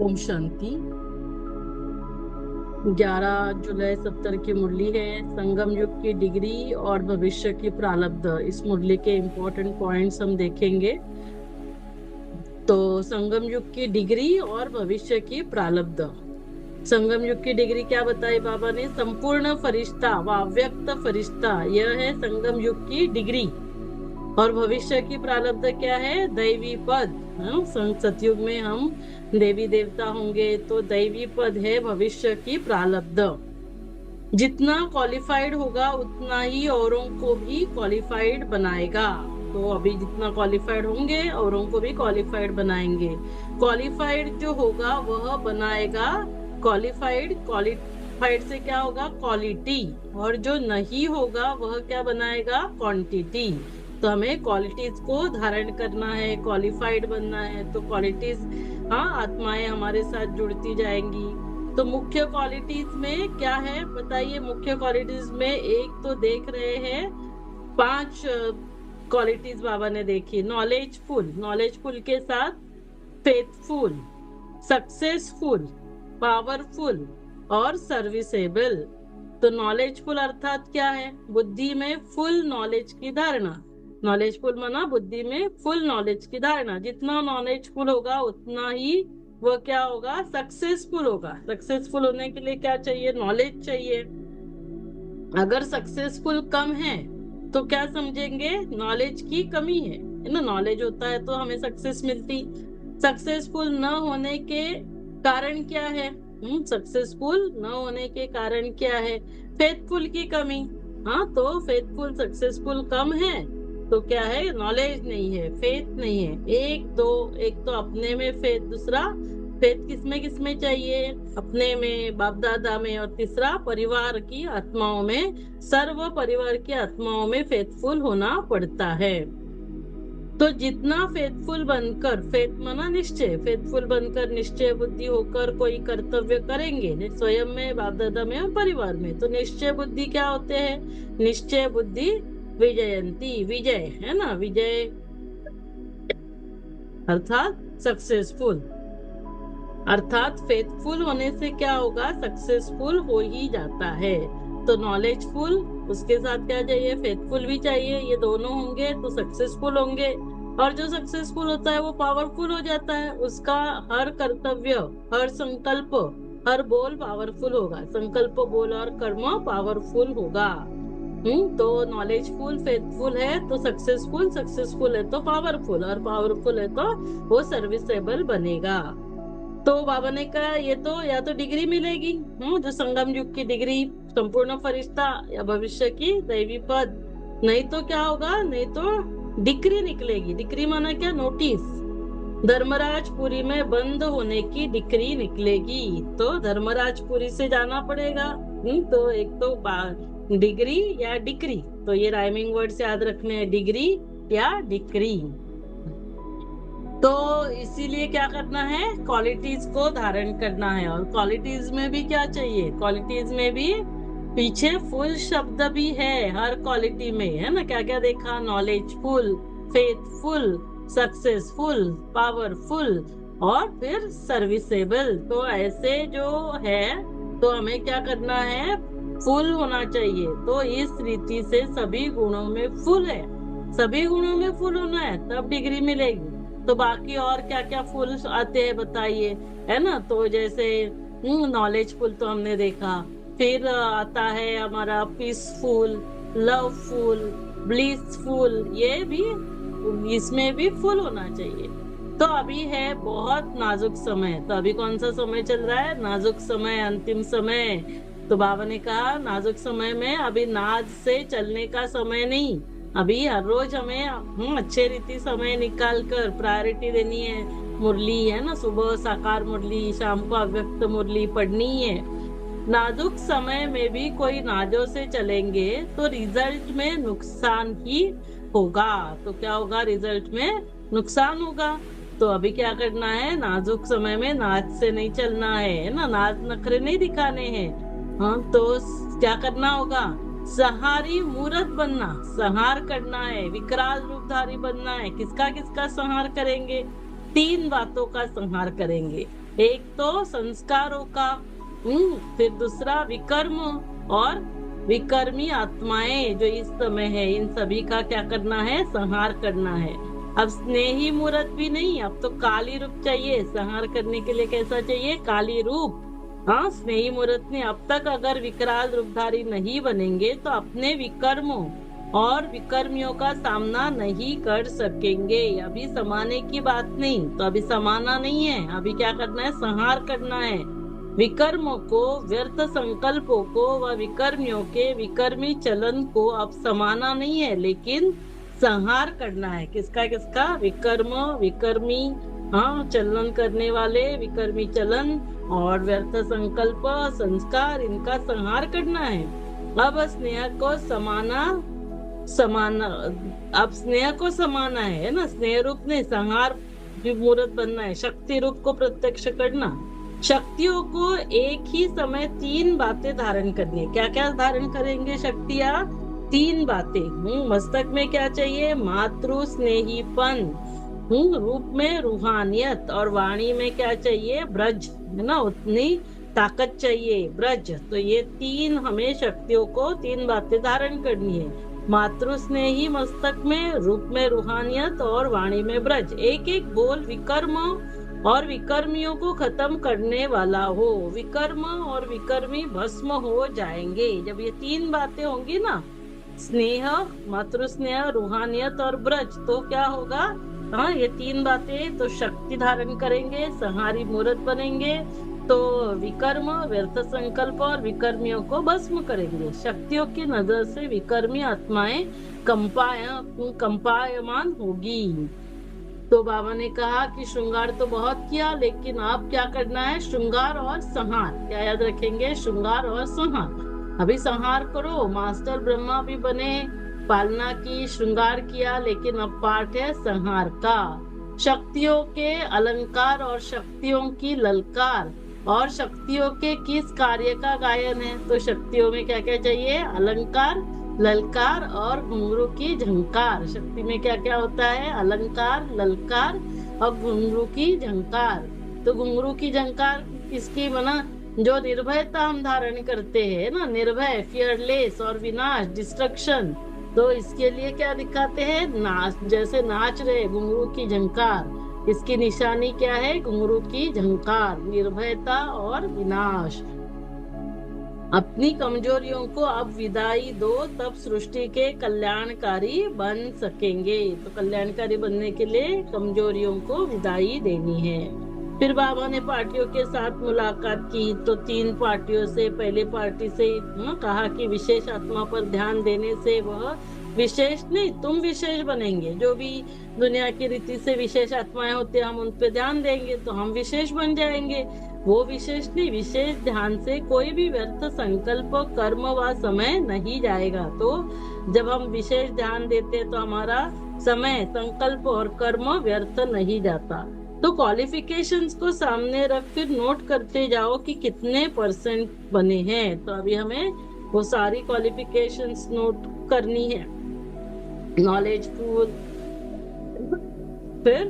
ओम शांति। 11 जुलाई 70 की मुरली है। संगम युग की डिग्री और भविष्य की प्रारब्ध, इस मुरली के इम्पोर्टेंट पॉइंट्स हम देखेंगे। तो संगम युग की डिग्री और भविष्य की प्रारब्ध। संगम युग की डिग्री क्या बताई बाबा ने? संपूर्ण फरिश्ता व अव्यक्त फरिश्ता, यह है संगम युग की डिग्री। और भविष्य की प्रारब्ध क्या है? दैवी पद। सतयुग में हम देवी देवता होंगे, तो दैवी पद है भविष्य की प्रारब्ध। जितना क्वालिफाइड होगा उतना ही औरों को भी क्वालिफाइड बनाएगा। तो अभी जितना क्वालिफाइड होंगे औरों को भी क्वालिफाइड बनाएंगे। क्वालिफाइड जो होगा वह बनाएगा क्वालिफाइड। क्वालिफाइड से क्या होगा? क्वालिटी। और जो नहीं होगा वह क्या बनाएगा? क्वांटिटी। तो हमें क्वालिटीज को धारण करना है, क्वालिफाइड बनना है। तो क्वालिटीज, आत्माएं हमारे साथ जुड़ती जाएंगी। तो मुख्य क्वालिटीज में क्या है बताइए? मुख्य क्वालिटीज में एक तो देख रहे हैं 5 क्वालिटीज बाबा ने देखी। नॉलेजफुल, नॉलेजफुल के साथ फेथफुल, सक्सेसफुल, पावरफुल और सर्विसेबल। तो नॉलेजफुल अर्थात क्या है? बुद्धि में फुल नॉलेज की धारणा। नॉलेजफुल माना बुद्धि में फुल नॉलेज की धारणा। जितना नॉलेजफुल होगा उतना ही वह क्या होगा? सक्सेसफुल होगा। सक्सेसफुल होने के लिए क्या चाहिए? नॉलेज चाहिए। अगर सक्सेसफुल कम है तो क्या समझेंगे? नॉलेज की कमी है ना। नॉलेज होता है तो हमें सक्सेस मिलती। सक्सेसफुल न होने के कारण क्या है? सक्सेसफुल न होने के कारण क्या है? फेथफुल की कमी। तो फेथफुल सक्सेसफुल कम है तो क्या है? नॉलेज नहीं है, फेथ नहीं है। एक तो अपने में फेथ, दूसरा फेथ किसमें चाहिए? अपने में, बाप दादा में, और तीसरा परिवार की आत्माओं में, सर्व परिवार की आत्माओं में फेथफुल होना पड़ता है। तो जितना फेथफुल बनकर, फेथ माना निश्चय, फेथफुल बनकर निश्चय बुद्धि होकर कोई कर्तव्य करेंगे स्वयं में, बाप दादा में और परिवार में, तो निश्चय बुद्धि क्या होते हैं? निश्चय बुद्धि विजयंती, विजय है ना। विजय अर्थात सक्सेसफुल। अर्थात फेथफुल होने से क्या होगा? सक्सेसफुल हो ही जाता है। तो नॉलेजफुल, उसके साथ क्या चाहिए? फेथफुल भी चाहिए। ये दोनों होंगे तो सक्सेसफुल होंगे। और जो सक्सेसफुल होता है वो पावरफुल हो जाता है। उसका हर कर्तव्य, हर संकल्प, हर बोल पावरफुल होगा। संकल्प, बोल और कर्म पावरफुल होगा। तो नॉलेजफुल, फेथफुल है तो सक्सेसफुल, सक्सेसफुल है तो पावरफुल, और पावरफुल है तो वो सर्विसेबल बनेगा। तो बाबा ने कहा ये तो या तो डिग्री मिलेगी, जो संगम युग की डिग्री, संपूर्ण फरिश्ता, या भविष्य की दैवी पद। नहीं तो क्या होगा? नहीं तो डिक्री निकलेगी। डिक्री माना क्या? नोटिस। धर्मराजपुरी में बंद होने की डिक्री निकलेगी। तो धर्मराजपुरी से जाना पड़ेगा। तो एक तो डिग्री या डिक्री, तो ये राइमिंग वर्ड्स याद रखने हैं, डिग्री या डिक्री। तो इसीलिए क्या करना है? क्वालिटीज को धारण करना है। और क्वालिटीज में भी क्या चाहिए? क्वालिटीज में भी पीछे फुल शब्द भी है हर क्वालिटी में, है ना। क्या क्या देखा? नॉलेजफुल, फेथफुल, सक्सेसफुल, पावरफुल और फिर सर्विसेबल। तो ऐसे जो है, तो हमें क्या करना है? फुल होना चाहिए। तो इस रीति से सभी गुणों में फुल है, सभी गुणों में फुल होना है, तब डिग्री मिलेगी। तो बाकी और क्या क्या फुल आते हैं बताइए, है ना। तो जैसे नॉलेजफुल तो हमने देखा। फिर आता है हमारा पीसफुल, लवफुल, ब्लिसफुल, ये भी, इसमें भी फुल होना चाहिए। तो अभी है बहुत नाजुक समय। तो अभी कौन सा समय चल रहा है? नाजुक समय, अंतिम समय। तो बाबा ने कहा नाजुक समय में अभी नाज से चलने का समय नहीं। अभी हर रोज हमें अच्छे रीति समय निकाल कर प्रायोरिटी देनी है। मुरली है ना, सुबह साकार मुरली, शाम को अव्यक्त मुरली पढ़नी है। नाजुक समय में भी कोई नाजों से चलेंगे तो रिजल्ट में नुकसान ही होगा। तो क्या होगा? रिजल्ट में नुकसान होगा। तो अभी क्या करना है? नाजुक समय में नाज से नहीं चलना है ना, नाज नखरे नहीं दिखाने हैं। तो क्या करना होगा? सहारी मूर्त बनना, संहार करना है, विकराल रूपधारी बनना है। किसका किसका संहार करेंगे? 3 बातों का संहार करेंगे। एक तो संस्कारों का, फिर दूसरा विकर्म और विकर्मी आत्माएं जो इस समय है, इन सभी का क्या करना है, संहार करना है। अब स्नेही मूर्त भी नहीं, अब तो काली रूप चाहिए संहार करने के लिए। कैसा चाहिए, काली रूप। हाँ, स्नेही मूर्त ने अब तक अगर विकराल रूपधारी नहीं बनेंगे तो अपने विकर्मों और विकर्मियों का सामना नहीं कर सकेंगे। अभी समाने की बात नहीं, तो अभी समाना नहीं है, अभी क्या करना है, संहार करना है। विकर्मों को, व्यर्थ संकल्पों को व विकर्मियों के विकर्मी चलन को अब समाना नहीं है, लेकिन संहार करना है। किसका किसका, विकर्म, विकर्मी, हाँ, चलन करने वाले विकर्मी चलन और व्यर्थ संकल्प, संस्कार, इनका संहार करना है। अब स्नेह को समाना अब स्नेह को समाना है ना, स्नेह रूप ने संहार मूर्त बनना है, शक्ति रूप को प्रत्यक्ष करना। शक्तियों को एक ही समय 3 बातें धारण करनी है। क्या क्या धारण करेंगे शक्तियां, 3 बातें। मस्तक में क्या चाहिए, मातृ स्नेहीपन, रूप में रूहानियत, और वाणी में क्या चाहिए, ब्रज, है ना, उतनी ताकत चाहिए, ब्रज। तो ये 3 हमें शक्तियों को 3 बातें धारण करनी है। मातृ स्नेही मस्तक में, रूप में रूहानियत और वाणी में ब्रज। एक एक बोल विकर्म और विकर्मियों को खत्म करने वाला हो। विकर्म और विकर्मी भस्म हो जाएंगे जब ये 3 बातें होंगी ना, स्नेह, मातृ स्नेह, रूहानियत और ब्रज, तो क्या होगा, हाँ, ये 3 बातें तो शक्ति धारण करेंगे, संहारी मूर्त बनेंगे, तो विकर्म, व्यर्थ संकल्प और विकर्मियों को भस्म करेंगे। शक्तियों की नजर से विकर्मी आत्माएं कंपायमान होगी। तो बाबा ने कहा कि श्रृंगार तो बहुत किया, लेकिन आप क्या करना है, श्रृंगार और संहार। क्या याद रखेंगे, श्रृंगार और संहार। अभी संहार करो, मास्टर ब्रह्मा भी बने, पालना की, श्रृंगार किया, लेकिन अब पाठ है संहार का। शक्तियों के अलंकार और शक्तियों की ललकार, और शक्तियों के किस कार्य का गायन है, तो शक्तियों में क्या क्या चाहिए, अलंकार, ललकार और घुंघरू की झंकार। शक्ति में क्या क्या होता है, अलंकार, ललकार और घुंघरू की झंकार। तो घुंघरू की झंकार किसकी बना, जो निर्भयता हम धारण करते हैं ना, निर्भय, फियरलेस और विनाश, डिस्ट्रक्शन। तो इसके लिए क्या दिखाते हैं, नाच, जैसे नाच रहे, घुंघरू की झंकार। इसकी निशानी क्या है, घुंघरू की झंकार, निर्भयता और विनाश। अपनी कमजोरियों को अब विदाई दो, तब सृष्टि के कल्याणकारी बन सकेंगे। तो कल्याणकारी बनने के लिए कमजोरियों को विदाई देनी है। फिर बाबा ने पार्टियों के साथ मुलाकात की, तो 3 पार्टियों से, पहले पार्टी से कहा कि विशेष आत्मा पर ध्यान देने से वह विशेष नहीं, तुम विशेष बनेंगे। जो भी दुनिया की रीति से विशेष आत्माएं होती है, हम उन पे ध्यान देंगे तो हम विशेष बन जाएंगे। वो विशेष नहीं, विशेष ध्यान से कोई भी व्यर्थ संकल्प, कर्म व समय नहीं जाएगा। तो जब हम विशेष ध्यान देते तो हमारा समय, संकल्प और कर्म व्यर्थ नहीं जाता। तो क्वालिफिकेशंस को सामने रख फिर नोट करते जाओ कि कितने % बने हैं। तो अभी हमें वो सारी क्वालिफिकेशंस नोट करनी है। नॉलेजफुल, फिर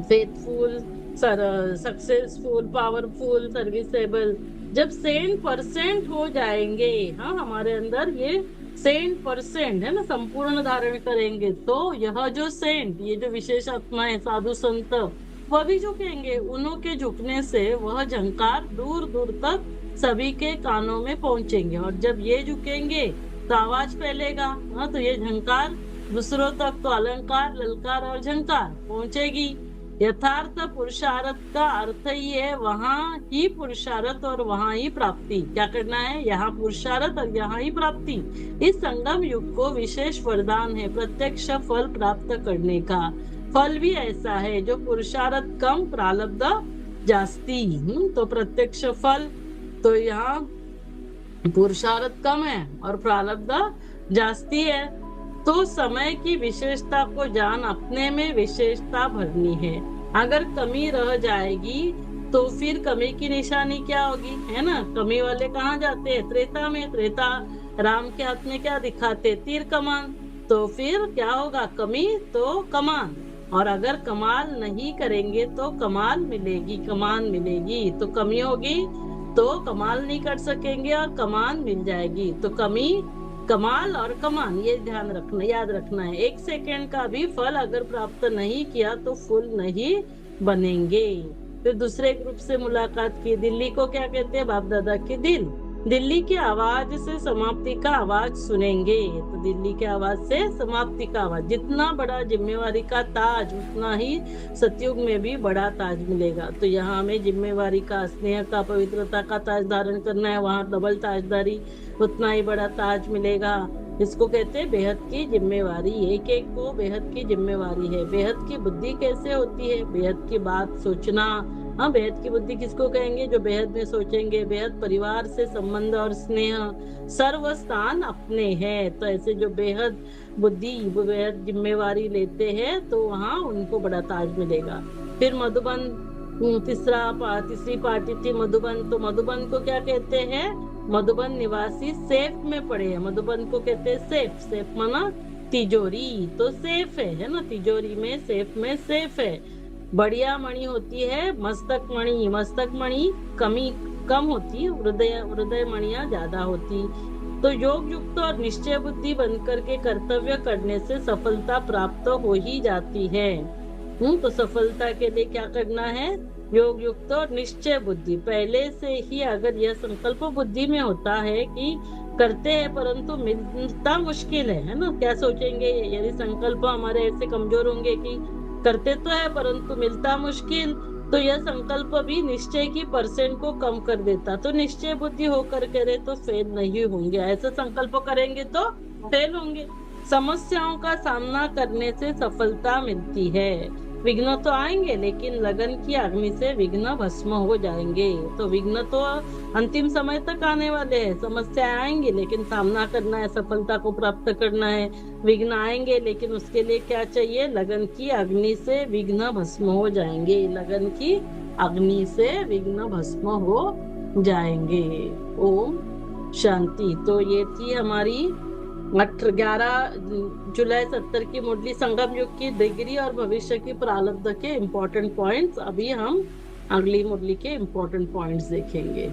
फेथफुल, सक्सेसफुल, पावरफुल, सर्विसेबल। जब 100% हो जाएंगे, हाँ, हमारे अंदर ये 100% है ना, संपूर्ण धारण करेंगे, तो यह जो सेंट, ये जो विशेष आत्माएं, साधु संत, वह भी झुकेंगे। उन्हों के झुकने से वह झंकार दूर दूर तक सभी के कानों में पहुंचेंगे, और जब ये झुकेंगे तो आवाज फैलेगा। हाँ, तो ये झंकार दूसरों तक, तो अलंकार, ललकार और झंकार पहुंचेगी। यथार्थ पुरुषार्थ का अर्थ ही है वहाँ ही पुरुषार्थ और वहाँ ही प्राप्ति। क्या करना है, यहाँ पुरुषार्थ और यहाँ ही प्राप्ति। इस संगम युग को विशेष वरदान है प्रत्यक्ष फल प्राप्त करने का। फल भी ऐसा है, जो पुरुषार्थ कम, प्रारब्ध जास्ती। तो प्रत्यक्ष फल, तो यहाँ पुरुषार्थ कम है और प्रारब्ध जास्ती है। तो समय की विशेषता को जान अपने में विशेषता भरनी है। अगर कमी रह जाएगी तो फिर कमी की निशानी क्या होगी, है ना। कमी वाले कहाँ जाते हैं, त्रेता में। त्रेता राम के हाथ में क्या दिखाते, तीर कमान। तो फिर क्या होगा, कमी तो कमान। और अगर कमाल नहीं करेंगे तो कमाल मिलेगी, कमान मिलेगी। तो कमी होगी तो कमाल नहीं कर सकेंगे और कमान मिल जाएगी। तो कमी, कमाल और कमान, ये ध्यान रखना, याद रखना है। 1 सेकंड का भी फल अगर प्राप्त नहीं किया तो फूल नहीं बनेंगे। फिर दूसरे ग्रुप से मुलाकात की। दिल्ली को क्या कहते हैं? बाप दादा की दिल। दिल्ली की आवाज से समाप्ति का आवाज सुनेंगे। तो दिल्ली की आवाज से समाप्ति का आवाज। जितना बड़ा जिम्मेवारी का ताज, उतना ही सतयुग में भी बड़ा ताज मिलेगा। तो यहाँ हमें जिम्मेवारी का, स्नेह का, पवित्रता का ताज धारण करना है, वहाँ डबल ताजदारी, उतना ही बड़ा ताज मिलेगा। इसको कहते हैं बेहद की जिम्मेवारी। एक एक को बेहद की जिम्मेवारी है। बेहद की बुद्धि कैसे होती है? बेहद की बात सोचना। हाँ, बेहद की बुद्धि किसको कहेंगे? जो बेहद में सोचेंगे। बेहद परिवार से संबंध और स्नेह, सर्व स्थान अपने हैं। तो ऐसे जो बेहद बुद्धि, बेहद जिम्मेवारी लेते हैं तो वहाँ उनको बड़ा ताज मिलेगा। फिर मधुबन, तीसरी पार्टी थी मधुबन। तो मधुबन को क्या कहते हैं? मधुबन निवासी सेफ में पड़े हैं। मधुबन को कहते हैं सेफ। सेफ माना तिजोरी, तो सेफ है ना, तिजोरी में, सेफ में सेफ है। बढ़िया मणि होती है मस्तक मणि। मस्तक मणि कम होती है, हृदय मणियां ज्यादा होती। तो योग युक्त और निश्चय बुद्धि बनकर के कर्तव्य करने से सफलता प्राप्त हो ही जाती है। तो सफलता के लिए क्या करना है? योग युक्त और निश्चय बुद्धि। पहले से ही अगर यह संकल्प बुद्धि में होता है कि करते हैं परंतु मिलता मुश्किल है ना, क्या सोचेंगे? यदि संकल्प हमारे ऐसे कमजोर होंगे कि करते तो है परंतु मिलता मुश्किल, तो यह संकल्प भी निश्चय की परसेंट को कम कर देता। तो निश्चय बुद्धि होकर करे तो फेल नहीं होंगे। ऐसा संकल्प करेंगे तो फेल होंगे। समस्याओं का सामना करने से सफलता मिलती है। विघ्न तो आएंगे लेकिन लगन की अग्नि से विघ्न भस्म हो जाएंगे। तो विघ्न तो अंतिम समय तक आने वाले हैं। समस्या आएंगे लेकिन सामना करना है, सफलता को प्राप्त करना है। विघ्न आएंगे लेकिन उसके लिए क्या चाहिए? लगन की अग्नि से विघ्न भस्म हो जाएंगे। लगन की अग्नि से विघ्न भस्म हो जाएंगे। ओम शांति। तो ये थी हमारी 11 जुलाई 70 की मुरली संगम युग की डिग्री और भविष्य की प्रारब्ध के इम्पोर्टेंट पॉइंट्स। अभी हम अगली मुरली के इम्पोर्टेंट पॉइंट्स देखेंगे।